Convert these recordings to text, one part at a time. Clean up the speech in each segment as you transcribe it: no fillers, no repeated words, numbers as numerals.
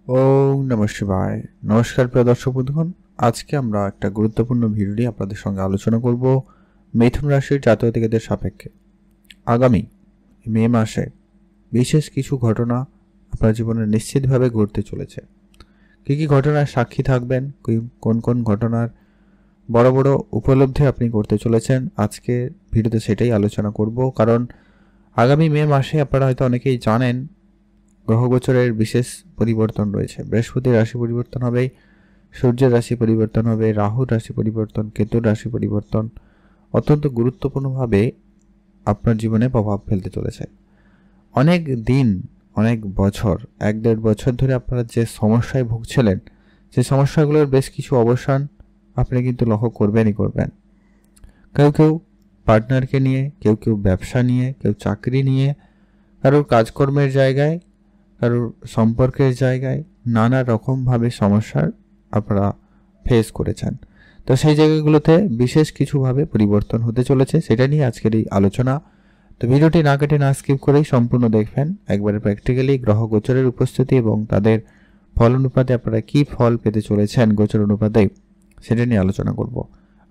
ওম নমঃ শিবায়। নমস্কার প্রিয় দর্শক বন্ধুগণ, আজকে আমরা একটা গুরুত্বপূর্ণ ভিডিও নিয়ে আপনাদের সঙ্গে আলোচনা করব মিথুন রাশির জাতক-জাতিকাদের সাপেক্ষে আগামী মে মাসে বিশেষ কিছু ঘটনা আপনার জীবনে নিশ্চিতভাবে ঘটতে চলেছে। কী কী ঘটনার সাক্ষী থাকবেন, কোন কোন ঘটনার বড় বড় উপলব্ধি আপনি করতে চলেছেন, আজকে ভিডিওতে সেটাই আলোচনা করব। কারণ আগামী মে মাসে আপনারা হয়তো অনেকেই জানেন গ্রহগোচরের বিশেষ পরিবর্তন রয়েছে। বৃহস্পতির রাশি পরিবর্তন হবে, সূর্যের রাশি পরিবর্তন হবে, রাহুর রাশি পরিবর্তন, কেতুর রাশি পরিবর্তন অত্যন্ত গুরুত্বপূর্ণভাবে আপনার জীবনে প্রভাব ফেলতে চলেছে। অনেক দিন, অনেক বছর, 1-1.5 বছর ধরে আপনারা যে সমস্যায় ভুগছিলেন, সেই সমস্যাগুলোর বেশ কিছু অবসান আপনি কিন্তু লক্ষ্য করবেনই করবেন। কেউ কেউ পার্টনারকে নিয়ে, কেউ কেউ ব্যবসা নিয়ে, কেউ চাকরি নিয়ে, কারোর কাজকর্মের জায়গায়, কারোর সম্পর্কের জায়গায় নানা রকমভাবে সমস্যার আপনারা ফেস করেছেন। তো সেই জায়গাগুলোতে বিশেষ কিছুভাবে পরিবর্তন হতে চলেছে, সেটা নিয়ে আজকের এই আলোচনা। তো ভিডিওটি না কেটে না স্কিপ করেই সম্পূর্ণ দেখবেন। একবারে প্র্যাকটিক্যালি গ্রহ গোচরের উপস্থিতি এবং তাদের ফল অনুপাতে আপনারা কী ফল পেতে চলেছেন গোচর অনুপাতে, সেটা নিয়ে আলোচনা করব।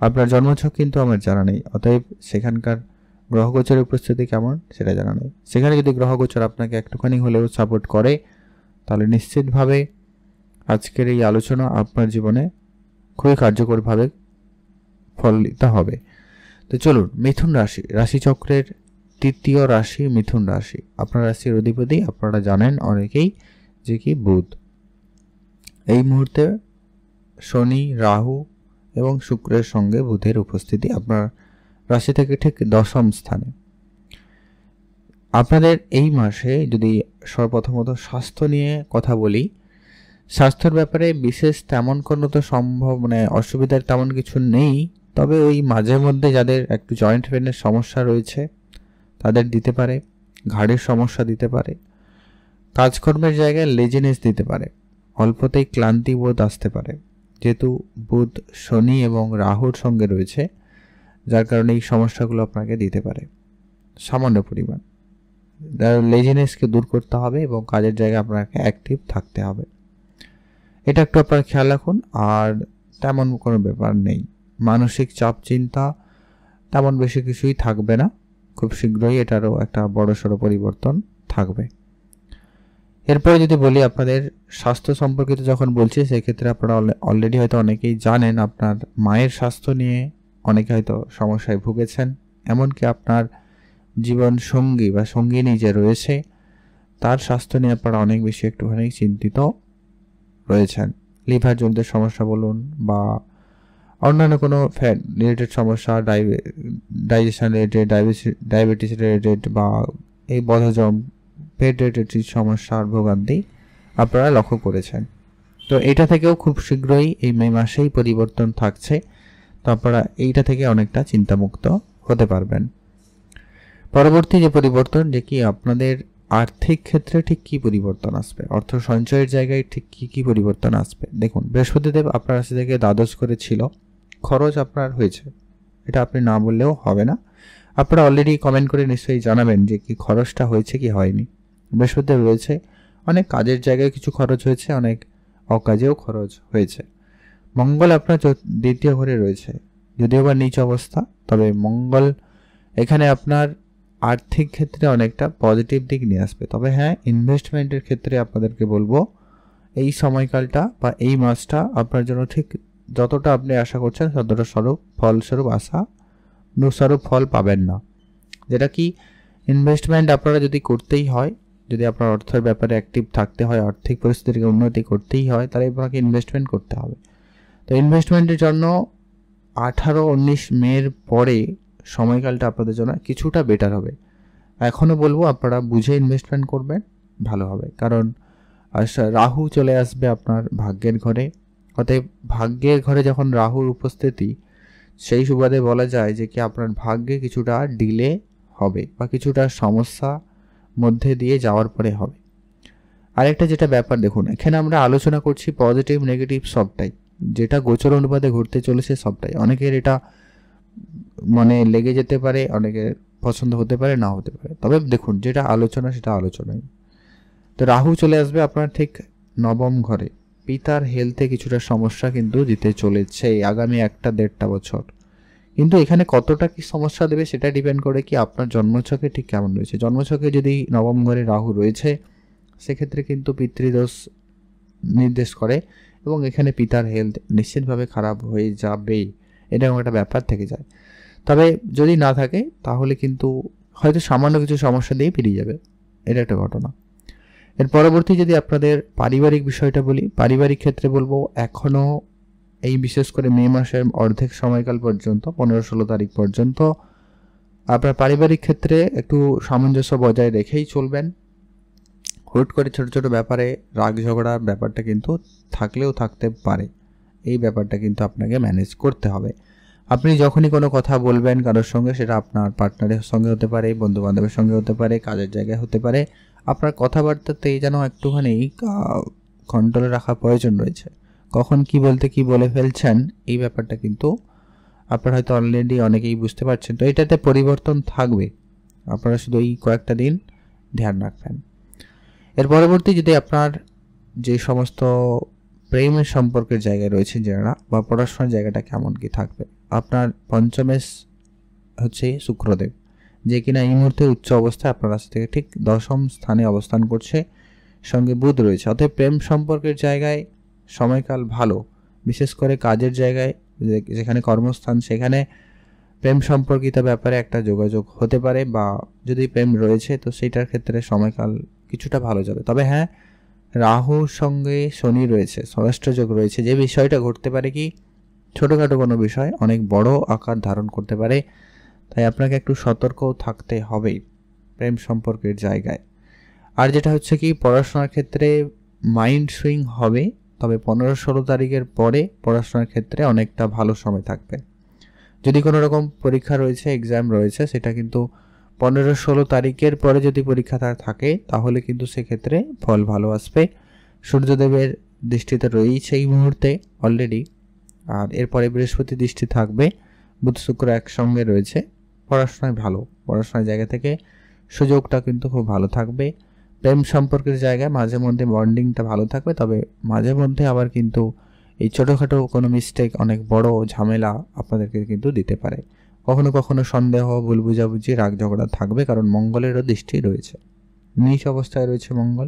আপনার জন্মছক কিন্তু আমার জানা নেই, অতএব সেখানকার গ্রহগোচরের উপস্থিতি কেমন সেটা জানা নেই। সেখানে যদি গ্রহগোচর আপনাকে একটুখানি হলেও সাপোর্ট করে, তাহলে নিশ্চিতভাবে আজকের এই আলোচনা আপনার জীবনে খুবই কার্যকরভাবে ফলিত হবে। তো চলুন, মিথুন রাশি, রাশিচক্রের তৃতীয় রাশি মিথুন রাশি। আপনার রাশির অধিপতি আপনারা জানেন অনেকেই যে কি বুধ। এই মুহূর্তে শনি, রাহু এবং শুক্রের সঙ্গে বুধের উপস্থিতি আপনার রাশি থেকে ঠিক 10ম স্থানে। আপনাদের এই মাসে যদি সর্বপ্রথমত স্বাস্থ্য নিয়ে কথা বলি, স্বাস্থ্যের ব্যাপারে বিশেষ তেমন কোনো তো অসুবিধার তেমন কিছু নেই। তবে ওই মাঝে মধ্যে যাদের একটু জয়েন্ট পেনের সমস্যা রয়েছে তাদের দিতে পারে, ঘাড়ের সমস্যা দিতে পারে, কাজকর্মের জায়গায় লেজিনেস দিতে পারে, অল্পতেই ক্লান্তি বোধ আসতে পারে। যেহেতু বুধ শনি এবং রাহুর সঙ্গে রয়েছে, যার কারণে এই সমস্যাগুলো আপনাকে দিতে পারে সামান্য পরিমাণ। লেজিনেসকে দূর করতে হবে এবং কাজের জায়গায় আপনাকে অ্যাক্টিভ থাকতে হবে, এটা একটু আপনার খেয়াল রাখুন। আর তেমন কোনো ব্যাপার নেই, মানসিক চাপ চিন্তা তেমন বেশি কিছুই থাকবে না। খুব শীঘ্রই এটারও একটা বড়সড় পরিবর্তন থাকবে। এরপরে যদি বলি আপনাদের স্বাস্থ্য সম্পর্কিত যখন বলছি, সেক্ষেত্রে আপনারা অলরেডি হয়তো অনেকেই জানেন আপনার মায়ের স্বাস্থ্য নিয়ে অনেকে হয়তো সমস্যায় ভুগেছেন। এমনকি আপনার জীবন সঙ্গী বা সঙ্গিনী যে রয়েছে তার স্বাস্থ্য নিয়ে আপনারা অনেক বেশি একটুখানি চিন্তিত রয়েছেন। লিভার জনিত সমস্যা বলুন বা অন্যান্য কোনো ফ্যাট রিলেটেড সমস্যা, ডাইজেশন রিলেটেড, ডায়াবেটিস রিলেটেড বা এই বদহজম, পেট রিলেটেড সমস্যার ভোগান্তি আপনারা লক্ষ্য করেছেন। তো এটা থেকেও খুব শীঘ্রই এই মে মাসেই পরিবর্তন থাকছে। তো আপনারা এইটা থেকে অনেকটা চিন্তামুক্ত হতে পারবেন। পরবর্তী যে পরিবর্তন, যে কি আপনাদের আর্থিক ক্ষেত্রে ঠিক কী পরিবর্তন আসবে, অর্থ সঞ্চয়ের জায়গায় ঠিক কী পরিবর্তন আসবে। দেখুন, বৃহস্পতিদেব আপনার রাশি থেকে দ্বাদশ করে ছিল, খরচ আপনার হয়েছে, এটা আপনি না বললেও হবে না। আপনারা অলরেডি কমেন্ট করে নিশ্চয়ই জানাবেন যে কি খরচটা হয়েছে কি হয়নি। বৃহস্পতিদেব রয়েছে, অনেক কাজের জায়গায় কিছু খরচ হয়েছে, অনেক অকাজেও খরচ হয়েছে। মঙ্গল আপনার দ্বিতীয় ঘরে রয়েছে, যদিও বা নিচ অবস্থা, তবে মঙ্গল এখানে আপনার আর্থিক ক্ষেত্রে অনেকটা পজিটিভ দিক নিয়ে আসবে। তবে হ্যাঁ, ইনভেস্টমেন্টের ক্ষেত্রে আপনাদেরকে বলবো এই সময়কালটা বা এই মাসটা আপনার জন্য ঠিক যতটা আপনি আশা করছেন ততটা ফলস্বরূপ আশানুস্বরূপ ফল পাবেন না। যেটা কি ইনভেস্টমেন্ট আপনারা যদি করতেই হয়, যদি আপনার অর্থের ব্যাপারে অ্যাক্টিভ থাকতে হয়, আর্থিক পরিস্থিতিকে উন্নতি করতেই হয়, তাহলে আপনাকে ইনভেস্টমেন্ট করতে হবে। তো ইনভেস্টমেন্টের জন্য 18-19 মের পরে সময়কালটা আপনাদের জন্য কিছুটা বেটার হবে। এখনও বলবো আপনারা বুঝে ইনভেস্টমেন্ট করবেন, ভালো হবে। কারণ রাহু চলে আসবে আপনার ভাগ্যের ঘরে। অতএব ভাগ্যের ঘরে যখন রাহুর উপস্থিতি, সেই সুবাদে বলা যায় যে কি আপনার ভাগ্যে কিছুটা ডিলে হবে বা কিছুটা সমস্যা মধ্যে দিয়ে যাওয়ার পরে হবে। আরেকটা যেটা ব্যাপার দেখুন, এখানে আমরা আলোচনা করছি পজিটিভ নেগেটিভ সবটাই, যেটা গোচর অনুপাতে ঘুরতে চলেছে সবটাই। অনেকের এটা লেগে যেতে পারে, অনেকের পছন্দ হতে পারে, না হতে পারে। তবে দেখুন, যেটা আলোচনা সেটা আলোচনাই। তো রাহু চলে আসবে আপনার ঠিক নবম ঘরে পিতার হেলথে কিছুটা সমস্যা কিন্তু দিতে চলেছে আগামী 1-1.5 বছর। কিন্তু এখানে কতটা কি সমস্যা দেবে সেটা ডিপেন্ড করে কি আপনার জন্মছকে ঠিক কেমন রয়েছে। জন্মছকে যদি নবম ঘরে রাহু রয়েছে সেক্ষেত্রে কিন্তু পিতৃদোষ নির্দেশ করে এবং এখানে পিতার হেলথ নিশ্চিতভাবে খারাপ হয়ে যাবে, এরকম একটা ব্যাপার থেকে যায়। তবে যদি না থাকে তাহলে কিন্তু হয়তো সামান্য কিছু সমস্যা দিয়ে পেরিয়ে যাবে, এটা একটা ঘটনা। এর পরবর্তী যদি আপনাদের পারিবারিক বিষয়টা বলি, পারিবারিক ক্ষেত্রে বলবো এখনও এই বিশেষ করে মে মাসের অর্ধেক সময়কাল পর্যন্ত 15-16 তারিখ পর্যন্ত আপনার পারিবারিক ক্ষেত্রে একটু সামঞ্জস্য বজায় রেখেই চলবেন। হুট করে ছোট ছোট ব্যাপারে রাগ ঝগড়ার ব্যাপারটা কিন্তু থাকলেও থাকতে পারে, এই ব্যাপারটা কিন্তু আপনাকে ম্যানেজ করতে হবে। আপনি যখনই কোনো কথা বলবেন কারোর সঙ্গে, সেটা আপনার পার্টনারের সঙ্গে হতে পারে, বন্ধু বান্ধবের সঙ্গে হতে পারে, কাজের জায়গায় হতে পারে, আপনার কথাবার্তাতেই যেন একটুখানি কন্ট্রোলে রাখা প্রয়োজন রয়েছে। কখন কি বলতে কি বলে ফেলছেন এই ব্যাপারটা কিন্তু আপনারা হয়তো অলরেডি অনেকেই বুঝতে পারছেন। তো এটাতে পরিবর্তন থাকবে, আপনারা শুধু এই কয়েকটা দিন ধ্যান রাখবেন। এর পরবর্তী যদি আপনার যে সমস্ত প্রেমের সম্পর্কের জায়গায় রয়েছে যারা, বা পড়াশোনার জায়গাটা কেমন কি থাকবে, আপনার পঞ্চমে হচ্ছে শুক্রদেব, যে কিনা এই মুহূর্তে উচ্চ অবস্থায় আপনার রাশি থেকে ঠিক 10ম স্থানে অবস্থান করছে, সঙ্গে বুধ রয়েছে। অতএব প্রেম সম্পর্কের জায়গায় সময়কাল ভালো, বিশেষ করে কাজের জায়গায় যেখানে কর্মস্থান সেখানে প্রেম সম্পর্কিত ব্যাপারে একটা যোগাযোগ হতে পারে, বা যদি প্রেম রয়েছে তো সেইটার ক্ষেত্রে সময়কাল কিছুটা ভালো যাবে। তবে হ্যাঁ, রাহুর সঙ্গে শনি রয়েছে, ষষ্ঠ যোগ রয়েছে, যে বিষয়টা ঘটতে পারে কি ছোটোখাটো কোনো বিষয় অনেক বড় আকার ধারণ করতে পারে, তাই আপনাকে একটু সতর্কও থাকতে হবে প্রেম সম্পর্কের জায়গায়। আর যেটা হচ্ছে কি পড়াশোনার ক্ষেত্রে মাইন্ড সুইং হবে, তবে 15-16 তারিখের পরে পড়াশোনার ক্ষেত্রে অনেকটা ভালো সময় থাকবে। যদি কোনো রকম পরীক্ষা রয়েছে, এক্সাম রয়েছে, সেটা কিন্তু 15-16 তারিখের পরে যদি পরীক্ষা থাকে তাহলে কিন্তু সেক্ষেত্রে ফল ভালো আসবে। সূর্যদেবের দৃষ্টিতে রয়েছে এই মুহূর্তে অলরেডি, আর এরপরে বৃহস্পতি দৃষ্টি থাকবে, বুধ শুক্র একসঙ্গে রয়েছে। পড়াশোনায় ভালো, পড়াশোনার জায়গা থেকে সুযোগটা কিন্তু খুব ভালো থাকবে। প্রেম সম্পর্কের জায়গায় মাঝে মধ্যে বন্ডিংটা ভালো থাকবে, তবে মাঝে মধ্যে আবার কিন্তু এই ছোটোখাটো কোনো মিস্টেক অনেক বড় ঝামেলা আপনাদেরকে কিন্তু দিতে পারে। কখনো কখনো সন্দেহ, ভুল বুঝাবুঝি, রাগ ঝগড়া থাকবে, কারণ মঙ্গলেরও দৃষ্টি রয়েছে, নীচ অবস্থায় রয়েছে মঙ্গল,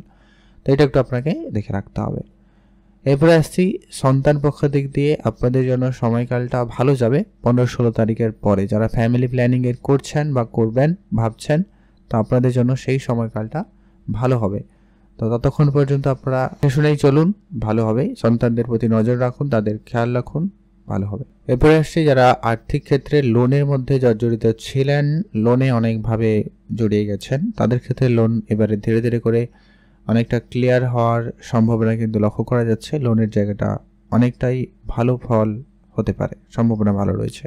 তো এটা একটু আপনাকে দেখে রাখতে হবে। এরপরে আসছি সন্তান পক্ষ দিক দিয়ে আপনাদের জন্য সময়কালটা ভালো যাবে 15-16 তারিখের পরে। যারা ফ্যামিলি প্ল্যানিং এর করছেন বা করবেন ভাবছেন, তো আপনাদের জন্য সেই সময়কালটা ভালো হবে। তো ততক্ষণ পর্যন্ত আপনারা শুনেই চলুন, ভালো হবে। সন্তানদের প্রতি নজর রাখুন, তাদের খেয়াল রাখুন, ভালো হবে। এরপরে আসছি যারা আর্থিক ক্ষেত্রে লোনের মধ্যে জর্জরিত ছিলেন, লোনে অনেকভাবে জড়িয়ে গেছেন, তাদের ক্ষেত্রে লোন এবারে ধীরে ধীরে করে অনেকটা ক্লিয়ার হওয়ার সম্ভাবনা কিন্তু লক্ষ্য করা যাচ্ছে। লোনের জায়গাটা অনেকটাই ভালো ফল হতে পারে, সম্ভাবনা ভালো রয়েছে।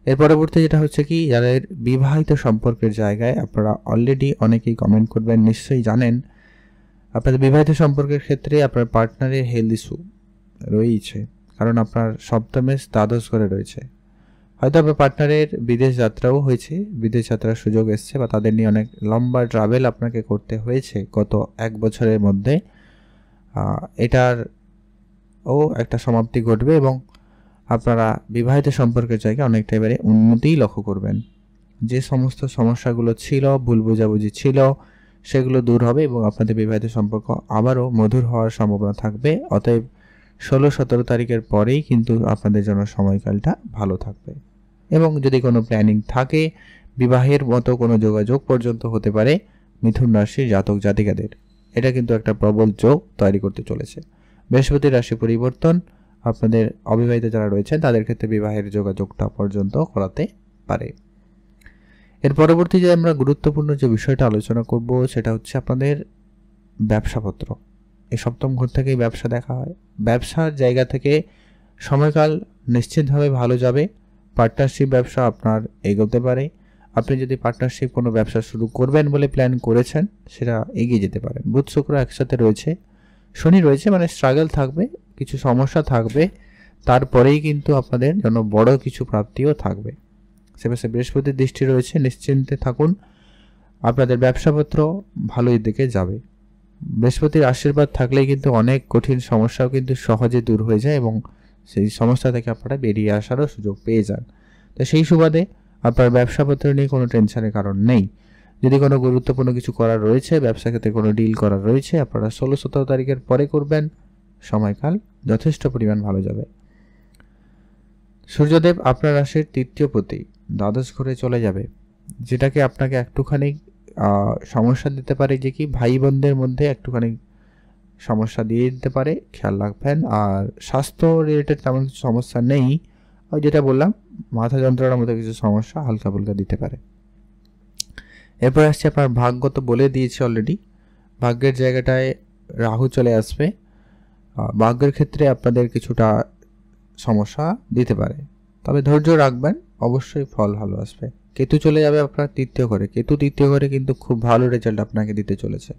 এর পরবর্তী যেটা হচ্ছে কি যাদের বিবাহিত সম্পর্কের জায়গায়, আপনারা অলরেডি অনেকেই কমেন্ট করবেন, নিশ্চয়ই জানেন আপনাদের বিবাহিত সম্পর্কের ক্ষেত্রে আপনার পার্টনারের হেলথ ইস্যু রয়েছে, কারণ আপনার সপ্তমে দ্বাদশ ঘরে রয়েছে। হয়তো আপনার পার্টনারের বিদেশ যাত্রাও হয়েছে, বিদেশ যাত্রার সুযোগ এসছে, বা তাদের নিয়ে অনেক লম্বা ট্রাভেল আপনাকে করতে হয়েছে গত 1 বছরের মধ্যে। এটার একটা সমাপ্তি ঘটবে এবং আপনারা বিবাহিত সম্পর্কের জায়গায় অনেকটা এবারে উন্নতিই লক্ষ্য করবেন। যে সমস্ত সমস্যাগুলো ছিল, ভুল বোঝাবুঝি ছিল, সেগুলো দূর হবে এবং আপনাদের বিবাহিত সম্পর্ক আবারও মধুর হওয়ার সম্ভাবনা থাকবে। অতএব 16-17 তারিখের পরেই কিন্তু আপনাদের জন্য সময়কালটা ভালো থাকবে। এবং যদি কোনো প্ল্যানিং থাকে, বিবাহের মতো কোনো যোগাযোগ পর্যন্ত হতে পারে মিথুন রাশির জাতক জাতিকাদের, এটা কিন্তু একটা প্রবল যোগ তৈরি করতে চলেছে। বৃহস্পতির রাশি পরিবর্তন আপনাদের অবিবাহিত যারা রয়েছেন তাদের ক্ষেত্রে বিবাহের যোগাযোগটা পর্যন্ত করাতে পারে। এর পরবর্তী যে আমরা গুরুত্বপূর্ণ যে বিষয়টা আলোচনা করব সেটা হচ্ছে আপনাদের ব্যবসাপত্র। এই সপ্তম ঘর থেকেই ব্যবসা দেখা হয়, ব্যবসার জায়গা থেকে সময়কাল নিশ্চিতভাবে ভালো যাবে। পার্টনারশিপ ব্যবসা আপনার এগোতে পারে। আপনি যদি পার্টনারশিপ কোনো ব্যবসা শুরু করবেন বলে প্ল্যান করেছেন, সেটা এগিয়ে যেতে পারেন। বুধ শুক্র একসাথে রয়েছে, শনি রয়েছে, মানে স্ট্রাগল থাকবে, কিছু সমস্যা থাকবে, তারপরেই কিন্তু আপনাদের জন্য বড় কিছু প্রাপ্তিও থাকবে। সেপাশে বৃহস্পতির দৃষ্টি রয়েছে, নিশ্চিন্তে থাকুন, আপনাদের ব্যবসাপত্র ভালোই দিকে যাবে। বৃহস্পতির আশীর্বাদ থাকলেই কিন্তু অনেক কঠিন সমস্যাও কিন্তু সহজে দূর হয়ে যায় এবং সেই সমস্যা থেকে আপনারা বেরিয়ে আসারও সুযোগ পেয়ে যান। তো সেই সুবাদে আপনার ব্যবসাপত্র নিয়ে কোনো টেনশনের কারণ নেই। যদি কোনো গুরুত্বপূর্ণ কিছু করার রয়েছে, ব্যবসা ক্ষেত্রে কোনো ডিল করার রয়েছে, আপনারা 16-17 তারিখের পরে করবেন, সময়কাল যথেষ্ট পরিমাণ ভালো যাবে। সূর্যদেব আপনার রাশির তৃতীয় পতি দ্বাদশ ঘরে চলে যাবে, যেটাকে আপনাকে একটুখানি সমস্যা দিতে পারে, যে কি ভাই বোনদের মধ্যে একটুখানি সমস্যা দিয়ে দিতে পারে, খেয়াল রাখবেন। আর স্বাস্থ্য রিলেটেড তেমন কিছু সমস্যা নেই, ওই যেটা বললাম মাথা যন্ত্রণার মতো কিছু সমস্যা হালকা ফুলকা দিতে পারে। এরপর আসছে আপনার ভাগ্য, তো বলে দিয়েছি অলরেডি। ভাগ্যের জায়গাটায় রাহু চলে আসবে, ভাগ্যের ক্ষেত্রে আপনাদের কিছুটা সমস্যা দিতে পারে, তবে ধৈর্য রাখবেন, অবশ্যই ফল ভালো আসবে। কেতু চলে যাবে আপনার তৃতীয় ঘরে, কেতু তৃতীয় ঘরে কিন্তু খুব ভালো রেজাল্ট আপনাকে দিতে চলেছে।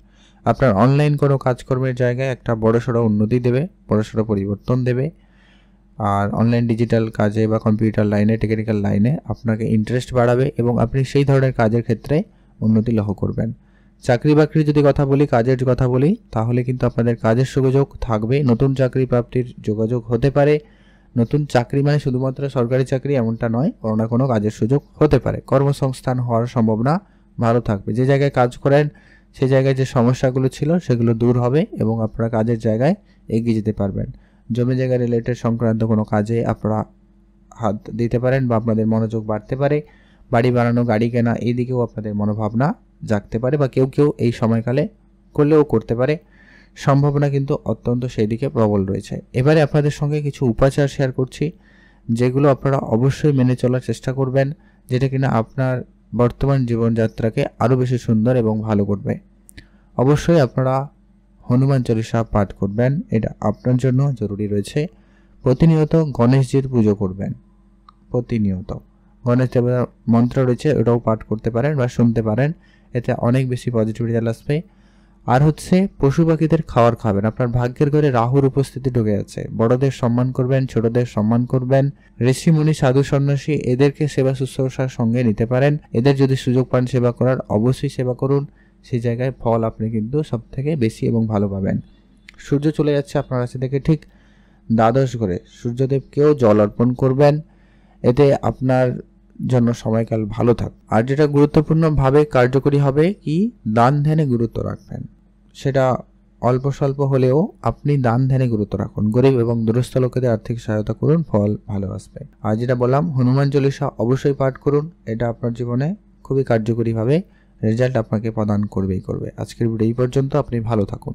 আপনার অনলাইন কোনো কাজকর্মের জায়গায় একটা বড়সড় উন্নতি দেবে, বড়সড় পরিবর্তন দেবে। আর অনলাইন ডিজিটাল কাজে বা কম্পিউটার লাইনে, টেকনিক্যাল লাইনে আপনাকে ইন্টারেস্ট বাড়াবে এবং আপনি সেই ধরনের কাজের ক্ষেত্রে উন্নতি লক্ষ্য করবেন। চাকরি বাকরির যদি কথা বলি, কাজের কথা বলি, তাহলে কিন্তু আপনাদের কাজের সুযোগ থাকবে, নতুন চাকরি প্রাপ্তির যোগাযোগ হতে পারে। নতুন চাকরি মানে শুধুমাত্র সরকারি চাকরি এমনটা নয়, কোনো না কোনো কাজের সুযোগ হতে পারে। কর্মসংস্থান হওয়ার সম্ভাবনা ভালো থাকবে। যে জায়গায় কাজ করেন সেই জায়গায় যে সমস্যাগুলো ছিল সেগুলো দূর হবে এবং আপনারা কাজের জায়গায় এগিয়ে যেতে পারবেন। জমি জায়গা রিলেটেড সংক্রান্ত কোনো কাজে আপনারা হাত দিতে পারেন বা আপনাদের মনোযোগ বাড়তে পারে। বাড়ি বানানো, গাড়ি কেনা, এই দিকেও আপনাদের মনোভাবনা জাগতে পারে বা কেউ কেউ এই সময়কালে করলেও করতে পারে। সম্ভাবনা কিন্তু অত্যন্ত সেই দিকে প্রবল রয়েছে। এবারে আপনাদের সঙ্গে কিছু উপাচার শেয়ার করছি, যেগুলো আপনারা অবশ্যই মেনে চলার চেষ্টা করবেন, যেটা কিনা আপনার বর্তমান জীবনযাত্রাকে আরও বেশি সুন্দর এবং ভালো করবে। অবশ্যই আপনারা হনুমান চল্লিশা পাঠ করবেন, এটা আপনার জন্য জরুরি রয়েছে। প্রতিনিয়ত গণেশজির পুজো করবেন, প্রতিনিয়ত গণেশ দেবতার মন্ত্র রয়েছে, ওটাও পাঠ করতে পারেন বা শুনতে পারেন, এতে অনেক বেশি পজিটিভ রেজাল্ট আসবে। আর হচ্ছে পশু পাখিদের খাবার খাবেন। আপনার ভাগ্যের ঘরে রাহুর উপস্থিতি ঢুকে আছে, বড়দের সম্মান করবেন, ছোটদের সম্মান করবেন। ঋষি মুনি, সাধু সন্ন্যাসী, এদেরকে সেবা শুশ্রূষার সঙ্গে নিতে পারেন। এদের যদি সুযোগ পান সেবা করার, অবশ্যই সেবা করুন, সেই জায়গায় ফল আপনি কিন্তু সব থেকে বেশি এবং ভালো পাবেন। সূর্য চলে যাচ্ছে আপনার রাশি থেকে ঠিক দ্বাদশ ঘরে, সূর্যদেবকেও জল অর্পণ করবেন, এতে আপনার জন্য সময়কাল ভালো থাক। আর যেটা গুরুত্বপূর্ণভাবে কার্যকরী হবে কি, দান ধ্যানে গুরুত্ব রাখবেন। সেটা অল্প স্বল্প হলেও আপনি দান ধ্যানে গুরুত্ব রাখুন, গরিব এবং দুরস্থ লোকেদের আর্থিক সহায়তা করুন, ফল ভালো আসবে। আর যেটা বললাম, হনুমান চল্লিশা অবশ্যই পাঠ করুন, এটা আপনার জীবনে খুবই কার্যকরীভাবে রেজাল্ট আপনাকে প্রদান করবেই করবে। আজকের ভিডিও এই পর্যন্ত, আপনি ভালো থাকুন।